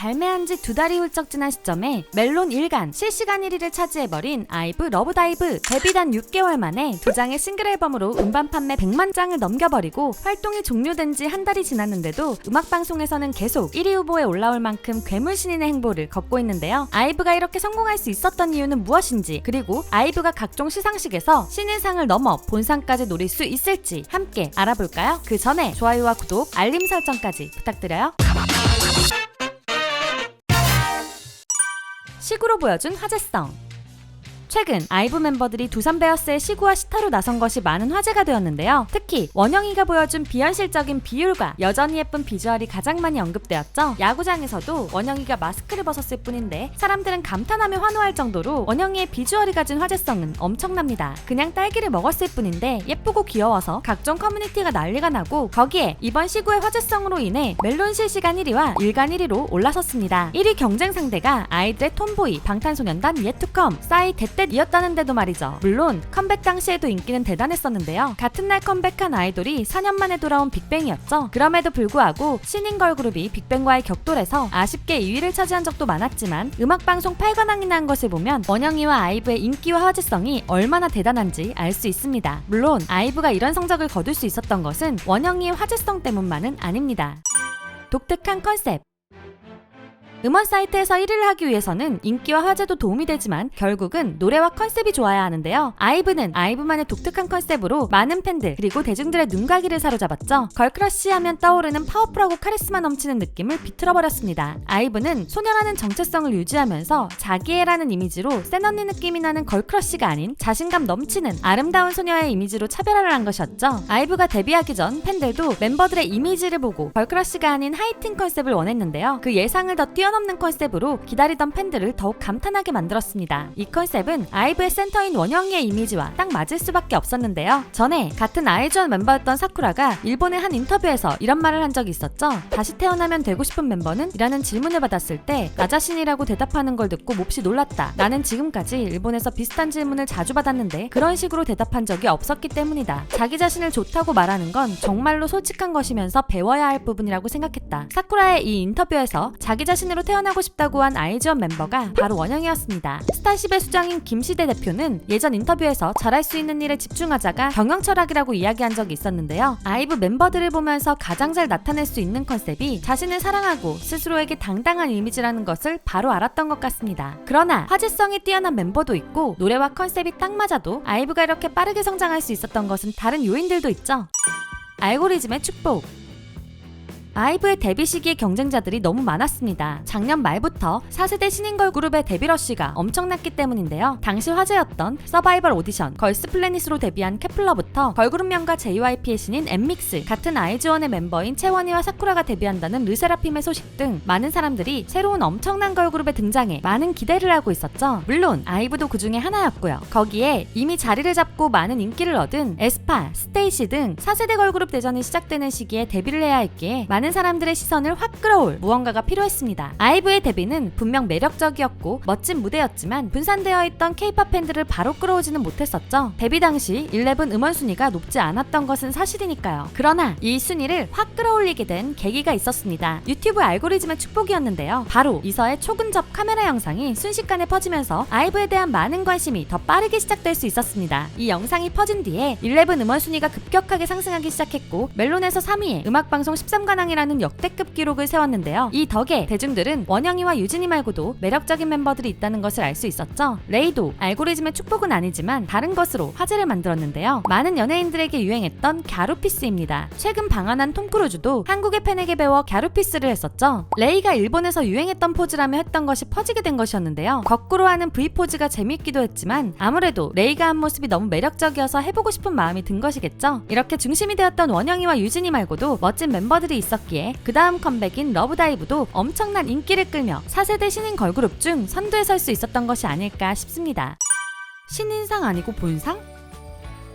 발매한 지 2달이 훌쩍 지난 시점에 멜론 1간 실시간 1위를 차지해버린 아이브 러브다이브. 데뷔단 6개월 만에 2장의 싱글 앨범으로 음반 판매 100만 장을 넘겨버리고 활동이 종료된 지 한 달이 지났는데도 음악방송에서는 계속 1위 후보에 올라올 만큼 괴물 신인의 행보를 걷고 있는데요. 아이브가 이렇게 성공할 수 있었던 이유는 무엇인지, 그리고 아이브가 각종 시상식에서 신인상을 넘어 본상까지 노릴 수 있을지 함께 알아볼까요? 그 전에 좋아요와 구독, 알림 설정까지 부탁드려요. 시구로 보여준 화제성. 최근 아이브 멤버들이 두산 베어스의 시구와 시타로 나선 것이 많은 화제가 되었는데요. 특히 원영이가 보여준 비현실적인 비율과 여전히 예쁜 비주얼이 가장 많이 언급되었죠. 야구장에서도 원영이가 마스크를 벗었을 뿐인데 사람들은 감탄하며 환호할 정도로 원영이의 비주얼이 가진 화제성은 엄청납니다. 그냥 딸기를 먹었을 뿐인데 예쁘고 귀여워서 각종 커뮤니티가 난리가 나고, 거기에 이번 시구의 화제성으로 인해 멜론 실시간 1위와 일간 1위로 올라섰습니다. 1위 경쟁 상대가 아이들의 톰보이, 방탄소년단 예투컴, 싸이, 이었다는데도 말이죠. 물론 컴백 당시에도 인기는 대단했었는데요. 같은 날 컴백한 아이돌이 4년 만에 돌아온 빅뱅이었죠. 그럼에도 불구하고 신인 걸그룹이 빅뱅과의 격돌에서 아쉽게 2위를 차지한 적도 많았지만 음악방송 8관왕이 난 것을 보면 원영이와 아이브의 인기와 화제성이 얼마나 대단한지 알 수 있습니다. 물론 아이브가 이런 성적을 거둘 수 있었던 것은 원영이의 화제성 때문만은 아닙니다. 독특한 컨셉. 음원 사이트에서 1위를 하기 위해서는 인기와 화제도 도움이 되지만 결국은 노래와 컨셉이 좋아야 하는데요. 아이브는 아이브만의 독특한 컨셉으로 많은 팬들 그리고 대중들의 눈가기를 사로잡았죠. 걸크러쉬 하면 떠오르는 파워풀하고 카리스마 넘치는 느낌을 비틀어버렸습니다. 아이브는 소녀라는 정체성을 유지하면서 자기애라는 이미지로 센 언니 느낌이 나는 걸크러쉬가 아닌 자신감 넘치는 아름다운 소녀의 이미지로 차별화를 한 것이었죠. 아이브가 데뷔하기 전 팬들도 멤버들의 이미지를 보고 걸크러쉬가 아닌 하이틴 컨셉을 원했는데요. 그 예상을 더 뛰어넘는 컨셉으로 기다리던 팬들을 더욱 감탄하게 만들었습니다. 이 컨셉은 아이브의 센터인 원영이의 이미지와 딱 맞을 수밖에 없었는데요. 전에 같은 아이즈원 멤버였던 사쿠라가 일본의 한 인터뷰에서 이런 말을 한 적이 있었죠. 다시 태어나면 되고 싶은 멤버는? 이라는 질문을 받았을 때 나 자신이라고 대답하는 걸 듣고 몹시 놀랐다. 나는 지금까지 일본에서 비슷한 질문을 자주 받았는데 그런 식으로 대답한 적이 없었기 때문이다. 자기 자신을 좋다고 말하는 건 정말로 솔직한 것이면서 배워야 할 부분이라고 생각했다. 사쿠라의 이 인터뷰에서 자기 자신으로 태어나고 싶다고 한 아이즈원 멤버가 바로 원영이었습니다. 스타쉽의 수장인 김시대 대표는 예전 인터뷰에서 잘할 수 있는 일에 집중하자가 경영철학이라고 이야기한 적이 있었는데요. 아이브 멤버들을 보면서 가장 잘 나타낼 수 있는 컨셉이 자신을 사랑하고 스스로에게 당당한 이미지라는 것을 바로 알았던 것 같습니다. 그러나 화제성이 뛰어난 멤버도 있고 노래와 컨셉이 딱 맞아도 아이브가 이렇게 빠르게 성장할 수 있었던 것은 다른 요인들도 있죠. 알고리즘의 축복. 아이브의 데뷔 시기에 경쟁자들이 너무 많았습니다. 작년 말부터 4세대 신인 걸그룹의 데뷔러쉬가 엄청났기 때문인데요. 당시 화제였던 서바이벌 오디션, 걸스 플래닛으로 데뷔한 케플러부터 걸그룹명가 JYP의 신인 엠믹스, 같은 아이즈원의 멤버인 채원이와 사쿠라가 데뷔한다는 르세라핌의 소식 등 많은 사람들이 새로운 엄청난 걸그룹의 등장에 많은 기대를 하고 있었죠. 물론 아이브도 그 중에 하나였고요. 거기에 이미 자리를 잡고 많은 인기를 얻은 에스파, 스테이시 등 4세대 걸그룹 대전이 시작되는 시기에 데뷔를 해야 했기에 많은 사람들의 시선을 확 끌어올 무언가가 필요했습니다. 아이브의 데뷔는 분명 매력적이었고 멋진 무대였지만 분산되어 있던 K-POP 팬들을 바로 끌어오지는 못했었죠. 데뷔 당시 11 음원 순위가 높지 않았던 것은 사실이니까요. 그러나 이 순위를 확 끌어올리게 된 계기가 있었습니다. 유튜브 알고리즘의 축복이었는데요. 바로 이서의 초근접 카메라 영상이 순식간에 퍼지면서 아이브에 대한 많은 관심이 더 빠르게 시작될 수 있었습니다. 이 영상이 퍼진 뒤에 11 음원 순위가 급격하게 상승하기 시작했고 멜론에서 3위에 음악방송 13관왕이라는 역대급 기록을 세웠는데요. 이 덕에 대중들은 원영이와 유진이 말고도 매력적인 멤버들이 있다는 것을 알 수 있었죠. 레이도 알고리즘의 축복은 아니지만 다른 것으로 화제를 만들었는데요. 많은 연예인들에게 유행했던 갸루피스입니다. 최근 방한한 톰 크루즈도 한국의 팬에게 배워 갸루피스를 했었죠. 레이가 일본에서 유행했던 포즈라며 했던 것이 퍼지게 된 것이었는데요. 거꾸로 하는 V 포즈가 재밌기도 했지만 아무래도 레이가 한 모습이 너무 매력적이어서 해보고 싶은 마음이 든 것이겠죠. 이렇게 중심이 되었던 원영이와 유진이 말고도 멋진 멤버들이 있었기에 그 다음 컴백인 러브다이브도 엄청난 인기를 끌며 4세대 신인 걸그룹 중 선두에 설 수 있었던 것이 아닐까 싶습니다. 신인상 아니고 본상?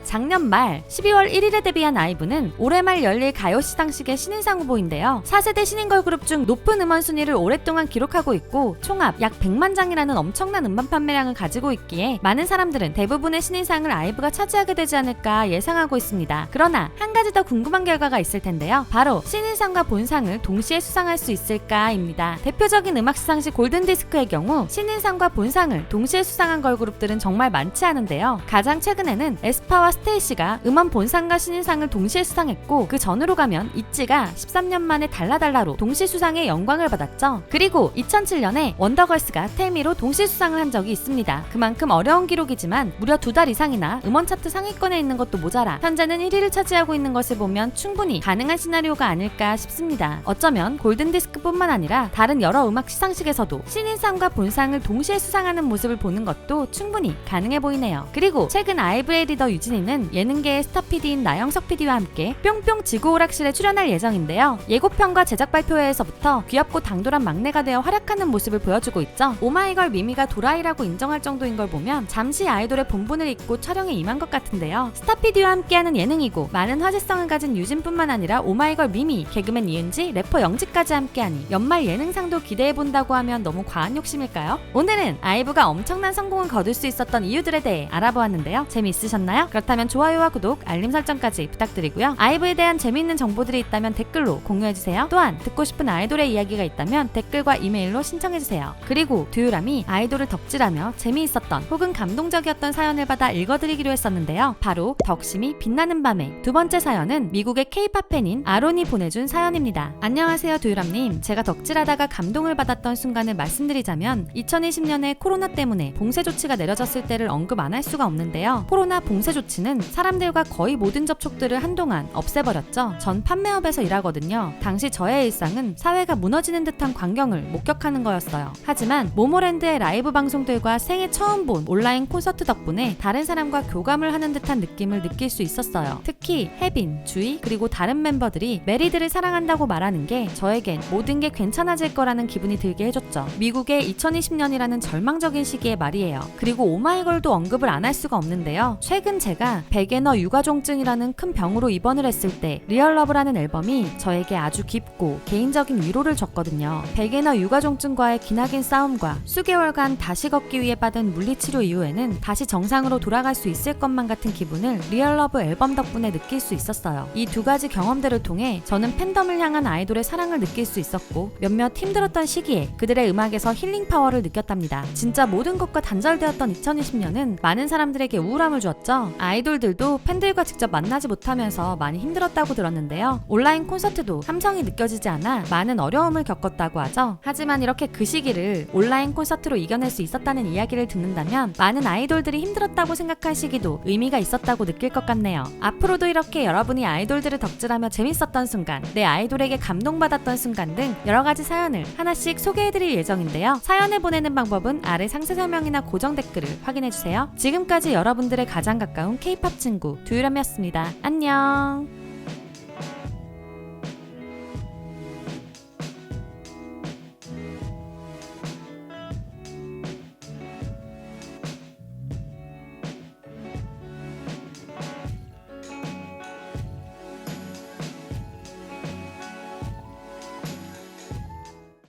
작년 말 12월 1일에 데뷔한 아이브는 올해 말 열릴 가요 시상식의 신인상 후보인데요. 4세대 신인 걸그룹 중 높은 음원 순위를 오랫동안 기록하고 있고 총합 약 100만 장이라는 엄청난 음반 판매량을 가지고 있기에 많은 사람들은 대부분의 신인상을 아이브가 차지하게 되지 않을까 예상하고 있습니다. 그러나 한 가지 더 궁금한 결과가 있을 텐데요. 바로 신인상과 본상을 동시에 수상할 수 있을까입니다. 대표적인 음악 시상식 골든디스크의 경우 신인상과 본상을 동시에 수상한 걸그룹들은 정말 많지 않은데요. 가장 최근에는 에스파와 스테이시가 음원 본상과 신인상을 동시에 수상했고 그 전으로 가면 있지가 13년 만에 달라달라로 동시 수상의 영광을 받았죠. 그리고 2007년에 원더걸스가 텔미로 동시 수상을 한 적이 있습니다. 그만큼 어려운 기록이지만 무려 2달 이상이나 음원 차트 상위권에 있는 것도 모자라 현재는 1위를 차지하고 있는 것을 보면 충분히 가능한 시나리오가 아닐까 싶습니다. 어쩌면 골든디스크뿐만 아니라 다른 여러 음악 시상식에서도 신인상과 본상을 동시에 수상하는 모습을 보는 것도 충분히 가능해 보이네요. 그리고 최근 아이브의 리더 유진이는 예능계의 스타 PD인 나영석 PD와 함께 뿅뿅 지구오락실에 출연할 예정인데요. 예고편과 제작 발표회에서부터 귀엽고 당돌한 막내가 되어 활약하는 모습을 보여주고 있죠. 오마이걸 미미가 도라이라고 인정할 정도인 걸 보면 잠시 아이돌의 본분을 잊고 촬영에 임한 것 같은데요. 스타 PD와 함께하는 예능이고 많은 화제성을 가진 유진뿐만 아니라 오마이걸 미미, 개그맨 이은지, 래퍼 영지까지 함께하니 연말 예능상도 기대해본다고 하면 너무 과한 욕심일까요? 오늘은 아이브가 엄청난 성공을 거둘 수 있었던 이유들에 대해 알아보았는데요. 재미있으셨나요? 그렇다면 좋아요와 구독, 알림 설정까지 부탁드리고요. 아이브에 대한 재미있는 정보들이 있다면 댓글로 공유해주세요. 또한 듣고 싶은 아이돌의 이야기가 있다면 댓글과 이메일로 신청해주세요. 그리고 두유람이 아이돌을 덕질하며 재미있었던 혹은 감동적이었던 사연을 받아 읽어드리기로 했었는데요. 바로 덕심이 빛나는 밤에 두 번째 사연은 미국의 K-팝 팬인 아론이 보내준 사연입니다. 안녕하세요 두유람님. 제가 덕질하다가 감동을 받았던 순간을 말씀드리자면 2020년에 코로나 때문에 봉쇄 조치가 내려졌을 때를 언급 안 할 수가 없는데요. 코로나 봉쇄 조치는 사람들과 거의 모든 접촉들을 한동안 없애버렸죠. 전 판매업에서 일하거든요. 당시 저의 일상은 사회가 무너지는 듯한 광경을 목격하는 거였어요. 하지만 모모랜드의 라이브 방송들과 생애 처음 본 온라인 콘서트 덕분에 다른 사람과 교감을 하는 듯한 느낌을 느낄 수 있었어요. 특히 혜빈, 주희, 그리고 다른 멤버들이 메리드를 사랑한다고 말하는 게 저에겐 모든 게 괜찮아질 거라는 기분이 들게 해줬죠. 미국의 2020년이라는 절망적인 시기의 말이에요. 그리고 오마이걸도 언급을 안 할 수가 없는데요. 최근 제가 백에너 육아종증이라는 큰 병으로 입원을 했을 때 리얼러브라는 앨범이 저에게 아주 깊고 개인적인 위로를 줬거든요. 백에너 육아종증과의 기나긴 싸움과 수개월간 다시 걷기 위해 받은 물리치료 이후에는 다시 정상으로 돌아갈 수 있을 것만 같은 기분을 리얼러브 앨범 덕분에 느낄 수 있었어요. 이 두 가지 경험들을 통해 저는 팬덤을 향한 아이돌의 사랑을 느낄 수 있었고 몇몇 힘들었던 시기에 그들의 음악에서 힐링 파워를 느꼈답니다. 진짜 모든 것과 단절되었던 2020년은 많은 사람들에게 우울함을 주었죠. 아이돌들도 팬들과 직접 만나지 못하면서 많이 힘들었다고 들었는데요. 온라인 콘서트도 함성이 느껴지지 않아 많은 어려움을 겪었다고 하죠. 하지만 이렇게 그 시기를 온라인 콘서트로 이겨낼 수 있었다는 이야기를 듣는다면 많은 아이돌들이 힘들었다고 생각할 시기도 의미가 있었다고 느낄 것 같네요. 앞으로도 이렇게 여러분이 아이돌들을 덕질하며 재밌었던 순간, 내 아이돌에게 감동받았던 순간 등 여러가지 사연을 하나씩 소개해드릴 예정인데요. 사연을 보내는 방법은 아래 상세 설명이나 고정 댓글을 확인해주세요. 지금까지 여러분들의 가장 가까운 K-팝 친구 두유람이었습니다. 안녕.